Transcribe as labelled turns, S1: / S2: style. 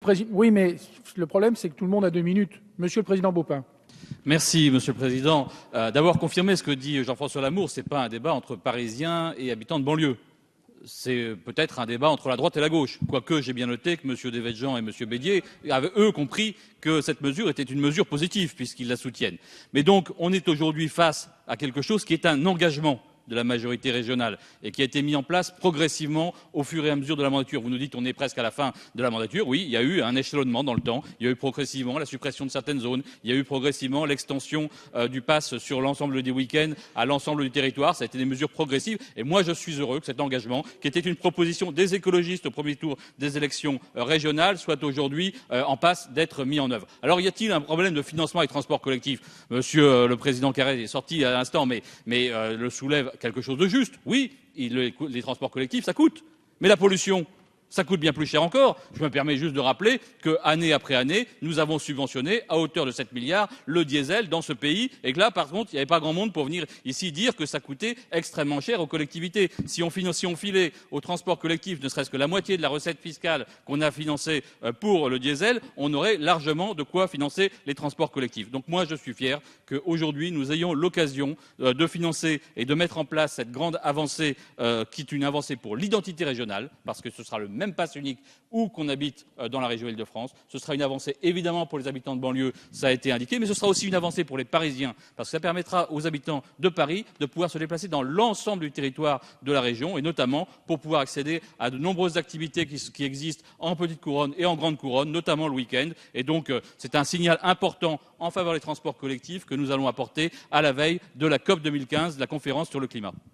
S1: Président. Oui, mais le problème, c'est que tout le monde a 2 minutes. Monsieur le Président Baupin.
S2: Merci, Monsieur le Président. D'abord, confirmer ce que dit Jean-François Lamour, ce n'est pas un débat entre Parisiens et habitants de banlieue. C'est peut-être un débat entre la droite et la gauche. Quoique, j'ai bien noté que M. Devedjian et M. Bédier avaient, eux, compris que cette mesure était une mesure positive, puisqu'ils la soutiennent. Mais donc, on est aujourd'hui face à quelque chose qui est un engagement de la majorité régionale et qui a été mis en place progressivement au fur et à mesure de la mandature. Vous nous dites qu'on est presque à la fin de la mandature. Oui, il y a eu un échelonnement dans le temps. Il y a eu progressivement la suppression de certaines zones. Il y a eu progressivement l'extension du pass sur l'ensemble des week-ends à l'ensemble du territoire. Ça a été des mesures progressives. Et moi, je suis heureux que cet engagement, qui était une proposition des écologistes au premier tour des élections régionales, soit aujourd'hui en passe d'être mis en œuvre. Alors, y a-t-il un problème de financement des transports collectifs? Monsieur le Président Carré est sorti à l'instant, mais le soulève quelque chose de juste. Oui, les transports collectifs, ça coûte. Mais la pollution, ça coûte bien plus cher encore. Je me permets juste de rappeler que, année après année, nous avons subventionné à hauteur de 7 milliards le diesel dans ce pays et que là, par contre, il n'y avait pas grand monde pour venir ici dire que ça coûtait extrêmement cher aux collectivités. Si on filait au transport collectif ne serait-ce que la moitié de la recette fiscale qu'on a financée pour le diesel, on aurait largement de quoi financer les transports collectifs. Donc moi, je suis fier qu'aujourd'hui, nous ayons l'occasion de financer et de mettre en place cette grande avancée qui est une avancée pour l'identité régionale, parce que ce sera le même pass unique où qu'on habite dans la région Île-de-France. Ce sera une avancée évidemment pour les habitants de banlieue, ça a été indiqué, mais ce sera aussi une avancée pour les Parisiens, parce que ça permettra aux habitants de Paris de pouvoir se déplacer dans l'ensemble du territoire de la région, et notamment pour pouvoir accéder à de nombreuses activités qui existent en petite couronne et en grande couronne, notamment le week-end. Et donc c'est un signal important en faveur des transports collectifs que nous allons apporter à la veille de la COP 2015, la conférence sur le climat.